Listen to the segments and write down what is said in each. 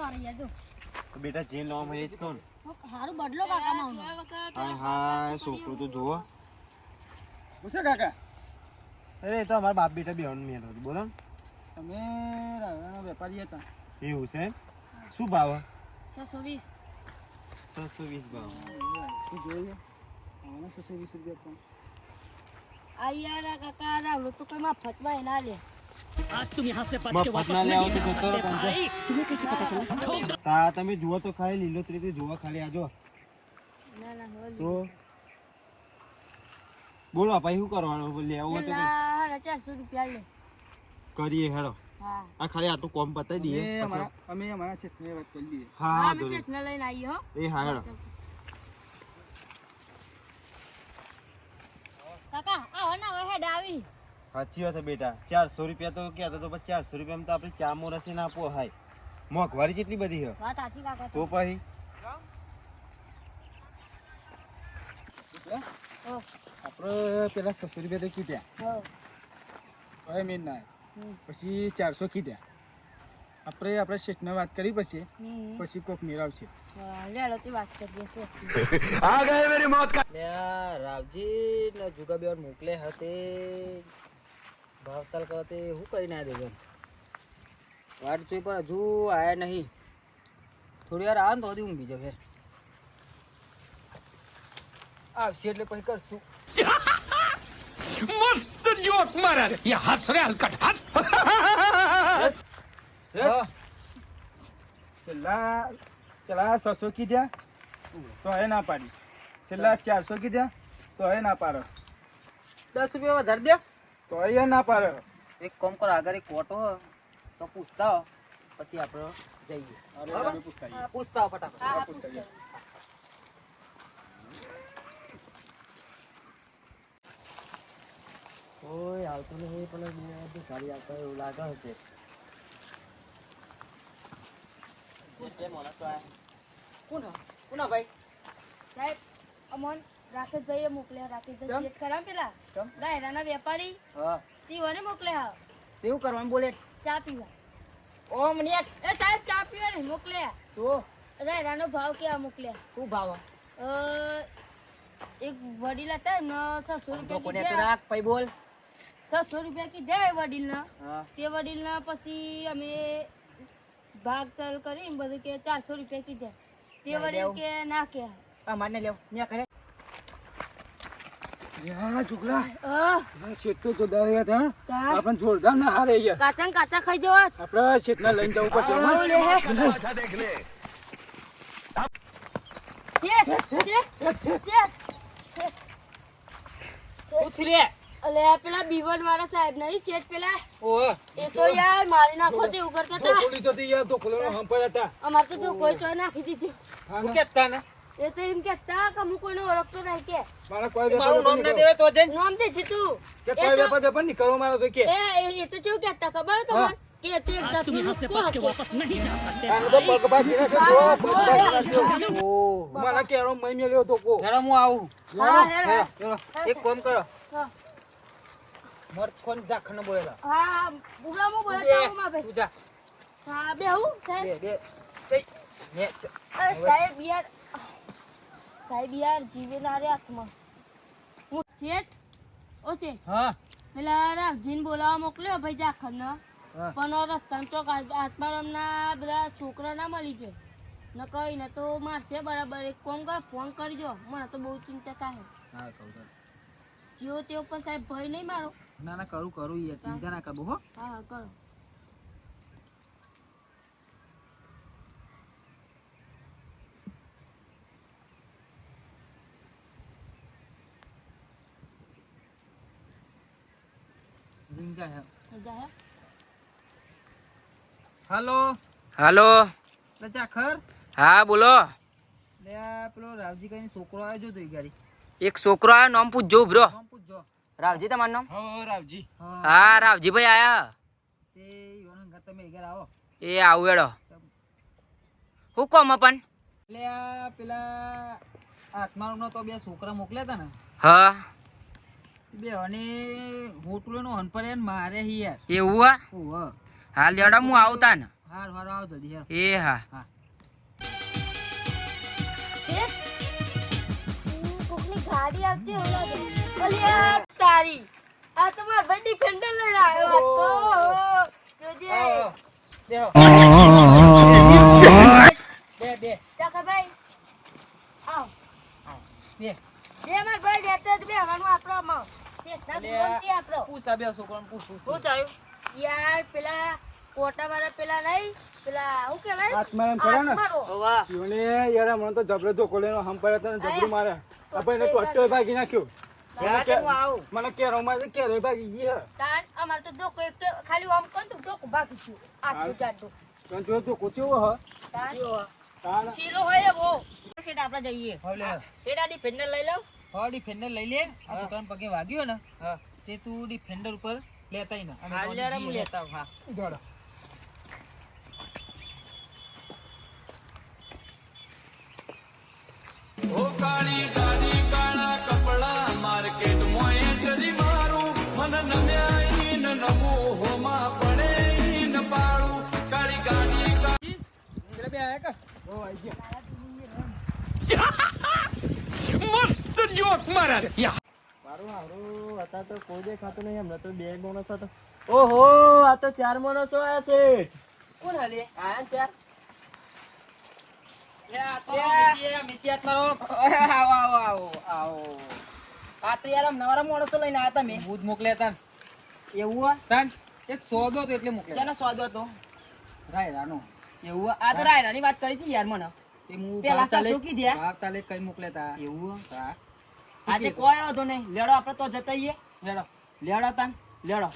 કરી જો તો બેટા જે લોમ હે જ કોણ હારું બદલો કાકા માં હાય હાય છોકરો તો જોવો પૂછે કાકા અરે એ તો અમારા બાપ બેટા બેહન મેલ હતું બોલો તમે રાવણના વેપારી હતા એવું છે શું ભાવ 620 620 ભાવ શું જોઈએ આને 620 રૂપિયા પણ આ યાર કાકા રાવલો તો કોઈ માં ફતવા ના લે आज तुम यहाँ से बच के वापस મફતના नहीं લેવો जा તો सकते જતો રહો भाई तुम्हें कैसे पता चला તા તમે જુઓ તો ખાલી લીલોતરી તો જુઓ ખાલી આજો ના ના હોલ તો બોલો ભાઈ શું કરવાનું લેવું હોય તો લા 400 રૂપિયા લે કરીએ હેડો હા આ ખાલી આટલું કોમ પતાઈ દઈએ પછી અમે અમારા ક્ષેત્રની વાત કરી દઈએ હા હા અમે દોરી ચેતને લઈને આવી હો એ હા હેડો કાકા આવો ના હવે હેડ આવી સાચી વાત છે બેટા 400 રૂપિયા તો કહેતો તો પછી 400 રૂપિયામાં તો આપણે ચા મોરસી ના આપો હાય મોંઘવારી કેટલી બધી છે વાત સાચી કાકા તો પછી હો આપણે પેલા 600 રૂપિયા તો કીધા હો હવે મેં ના પછી 400 કીધા આપણે આપણા શેઠને વાત કરી પછી કોક મેળવશે લેડો તે વાત કરીએ છે રાવજી ને જુગા બેન મોકલે હતે ભાવતાલ કરતે હું કરી ના દેજો વાટ જોઈ પણ હજુ આયા નહીં થોડી વાર આવે ને તો હજી ઊંઘી જશે આવશે એટલે પછી કરશું मस्त जोक मारा रे ये हंस रे हलकट हंस હા છેલ્લા 600 કીધા તો હવે ના પાડી છેલ્લા 400 કીધા તો હવે ના પાડો 10 રૂપિયા વધારે દો તો હવે ના પાડો એક કામ કરો આગળ એક કોટો હો તો પૂછતા હો પછી આપણે જઈએ અરે બરાબર? અમે પૂછતા આવીએ. પૂછતા હો ફટાફટ હા પૂછતા પૂછજો કોઈ આવતું નહીં પણ ભિખારી આવતા એવું લાગે હશે કોણ કોના ભાઈ સાહેબ અમોન રાકેશભાઈએ મોકલ્યા રાકેશભાઈ ચેક કરા પેલા કેમ? રાયરાના વેપારી હા તીવને મોકલ્યા તેવું કરવાનું બોલે ચા પીવા ઓમ નિયત એ સાહેબ ચા પીવા નહીં મોકલ્યા તો રાયરાનો ભાવ કેવા મોકલ્યા શું ભાવ એક વડીલ હતા એમનો 600 તો રૂપિયા કોને કીધા રાખ પઈ બોલ 600 રૂપિયા કીધા એ વડીલના હા તે વડીલના પછી અમે ભાગ ચાલ કરીને બધું કે 400 રૂપિયા કીધા તે નહીં વડીલ લેવું. કે ના કે આ માને લેવ ન્યા કરે યા જુગલા આહ, આ શેઠ તો જોરદાર રહ્યા હતા તાર આપણને જોરદાર ના હારે ગયા કાચા ને કાચા ખાઈ જવા આપણે શેઠને લઈને જવું પડશે હો. આવ લે હે પૂછ લે અલે પેલા બીવન વાળા સાહેબ નહીં શેઠ પેલા ઓ એ તો યાર મારી નાખો તે એવું કરતા હતા ધોકોલી તો યાર ધોકોલીનો હંપાય હતા અમાર તો જો કોઈ તો નાખી દીધી હું કેતા ને એ તો એમ કેતા કે હું કોઈને ઓળખતો નહીં કે મારા કોઈ મારું નામ ના દેવે તો જઈને નામ દે છે તું કે એ કોઈ તો વેપાર નીકળવા મારો તો કે એ તો કેવું કેતા ખબર તમને કે તે એક आज तुम यहाँ से बच के वापस नहीं जा सकते આને તો પગબાજી ના જો પગબાજી ના જો ઓ મારા કેરો મઈ મેલ્યો તો કો હેડો હું આવું હા હેડો. હેડો એક કામ કરો હા. મર કોણ જાખણ બોલેલા હા બુગડા મુ બોલે બે તો માં ભાઈ તું જા હા બેહું બે સાહેબ બે જઈ ને અરે સાહેબ યાર જીવેલા રે હાથમાં હું શેઠ ઓ શેઠ હા પેલા રાખજીને બોલાવા મોકલ્યો ભાઈ જાખર ને હા. પણ રસ્તામાં ચોક આત્મારામના બધા છોકરા ના મળી છે ન કઈ ને તો મારશે બરાબર એક કોમ કર ફોન કરજો મને તો બહુ ચિંતા થાય હા સૌદર જેવો તેવો પણ સાહેબ ભય નહીં મારો ના ના કરું યાર ચિંતા ના કરબો હો હા હા કરો રિંગ જાય જા હે હાલો હાલો લે જાખર હા બોલો લે આ પેલો રાવજી કઈ છોકરો આવ્યો જો તો ઈ ગાડી એક છોકરો આયો નામ પૂછજો બ્રો નામ પૂછજો રાવજી તમારું નામ હા રાવજી હા રાવજી ભાઈ આયા તે યોનો ઘર તમે ઘર આવો એ આવું એડો હું કોમ પણ એટલે આ પેલા આત્માનો તો બે છોકરા મોકલ્યા હતા ને હા બે અને હોટલો નો હનપરે મારે હી યાર એવું હા ઓહ હાલ એડો હું આવતા ને હાર હાર આવ જલ્દી હેર એ હા કોકની ગાડી આવતી ઓલા દે અલ્યા તારી આ તો માર ભાઈ ડિફેન્ડર લઈને આવ્યો હતો જોજે દેહો બે ચાકા ભાઈ આવ બે બે માર ભાઈ દેતો જ બે હવાનું આપણો માં શેઠના દુકાન છે આપણો પૂછા બે છોકરાને પૂછ યાર પેલા કોટા વાળા પેલા નહીં પેલા હું કહેવાય આત્મારામ ખરા ને આત્મારો. ઈવને યાર મને તો જબરો ધોકો લેનો હમ પર તને જબરું મારે આપણે તો અટ્ટો ભાગી નાખ્યો મને કે રોમાં કે રે ભાગી ગઈ હે તાન અમાર તો જો કોઈ તો ખાલી આમ કોણ તો જો બાકી છું આટલું જાડું તને જો તો કોચેવો હ તાન તાન ચીલો હોય એવો શેઠ આપણે જઈએ હવે લે શેઠ આ ડિફેન્ડર લઈ લઉં હા ડિફેન્ડર લઈ લે આ છોકરાને પગે વાગ્યો ને તે તું ડિફેન્ડર ઉપર લેતાય ને અમે હાલ તો લેડા હું જઈએ. લેતા આવું, હા જોડો પેલા બે આયા કા ઓ આઈ ગયા मस्त जोक मारा या મારું હારું હતા તો કોઈ દેખાતું નહીં હમણાં તો 2 માણસો હતા ઓહો આ તો 4 માણસો આયા છે કોણ હાલે આયા ચાર મિસિયાત મારો આવો આવો આવો આવો આ તો યાર નવારા માણસો લઈને આયા તમે ભૂત મોકલ્યા તા એવું આ તાન એક સોદો તો એટલે મોકલ્યા ચાલો સોદો તો રાયરાનો એવું આ તો રાયરાની વાત કરી હતી યાર મને તે હું પેલા સાસુ કીધ્યા? ભાવ તાલે કઈ મોકલ્યા તા એવું હા આજે કોઈ વાંધો નહીં લેડો આપણે તો જતા આવીએ લેડો લેડો તાન લેડો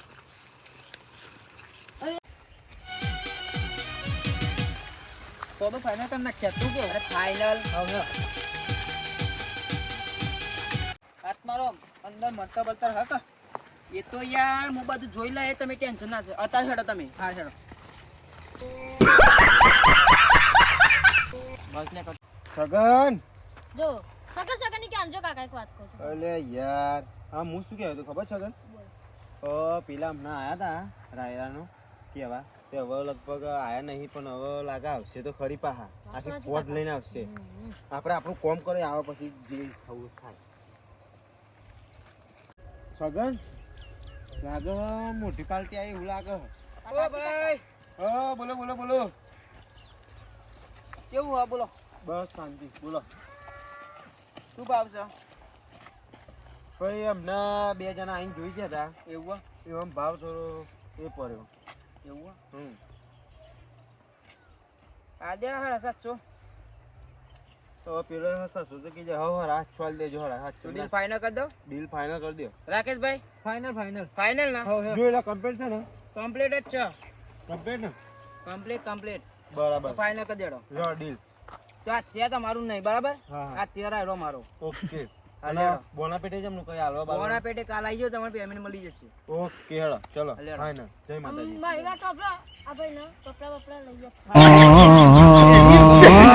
સોદો ફાઈનલ કરી નાખ્યા તું કે અરે ફાઇનલ હવે હાથ મારો અંદર મરતા બળતર હતા એ તો યાર હું બધું જોઈ લે તમે ટેન્શન ના થયો અત્યારે હેડો તમે હા ચલો સગન જો સગન ની ક્યાં જો કાકા એક વાત કહું અલે યાર હા હું શું કહેતો ખબર છગન પેલા હમણાં આયા તા રાયરાનો કેવા તે હવે લગભગ આયા નહીં પણ હવે લાગે આવશે તો ખરી પાહા આખી પોટ લઈને આવશે આપણે આપણું કોમ કરે આવે પછી જે થવું થાય સગન લાગે હે મોટી પાર્ટી આવી એવું લાગે હે. ઓ ભાઈ હા બોલો બોલો બોલો કેવું હા બોલો બસ શાંતિ બોલો શું ભાવ છે ભાઈ હમણાં 2 જણા આવીને જોઈ ગયા હતા એવું એમ ભાવ થોડો એ પડ્યો એવું હમ આજે હા 700 તો પેલો સસો તો કીધે હવે રાત છોલ દેજો હળા હાથ તો ડીલ ફાઈનલ કરી દો ડીલ ફાઇનલ કરી દો રાકેશભાઈ ફાઈનલ ફાઈનલ ના જો એટલે કમ્પ્લીટ છે ને કમ્પ્લીટ જ છે કમ્પ્લીટ ને કમ્પ્લીટ બરાબર ફાઈનલ કરી દેડો જો ડીલ તો આ ત્યાં તમારું નહીં બરાબર હા આ 13 આયરો મારો ઓકે હા, અને લેડો. બોના પેટે જમનું કઈ હાલવા બોણા બાલવા પેટે કાલ આવી જાવ તમારે પેમેન્ટ મળી જશે ઓકે હેડો ચલો લેડો. ફાઇનલ જય માતાજી મારા કપડા આ ભાઈ ના કપડા બપડા લઈએ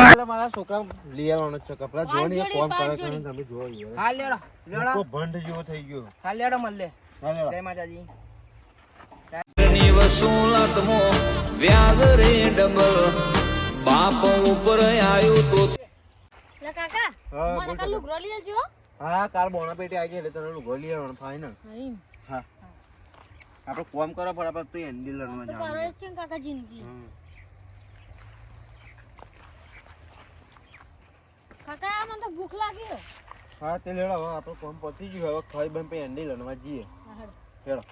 એટલે મારા છોકરા લઈ આવવાનો છે કપડા જો ને કોમ કરે કરે તમે જો યાર હા લેડો લેડો તો ભંડ જેવો થઈ ગયો હા લેડો મળે હા લેડો જય માતાજી લા કાકા હા મને બોલ કાલ તો. લુગરો લઈ લેજો હા કાલ બોના પેટે આવી એટલે તને લુગો લઈ આવવાનો ફાઇનલ હા આપણે કોમ કરો પણ આપણે તો હેન્ડલરમાં તો જવાનું કરે છે ને કાકા જિંદગી હમ. કાકા મને તો ભૂખ લાગી છે. હા તે લેડો હવે આપણું કોમ પતી ગયું હવે ખાઈ બન પછી હેન્ડલરમાં જઈએ હા, હેડો. હેડો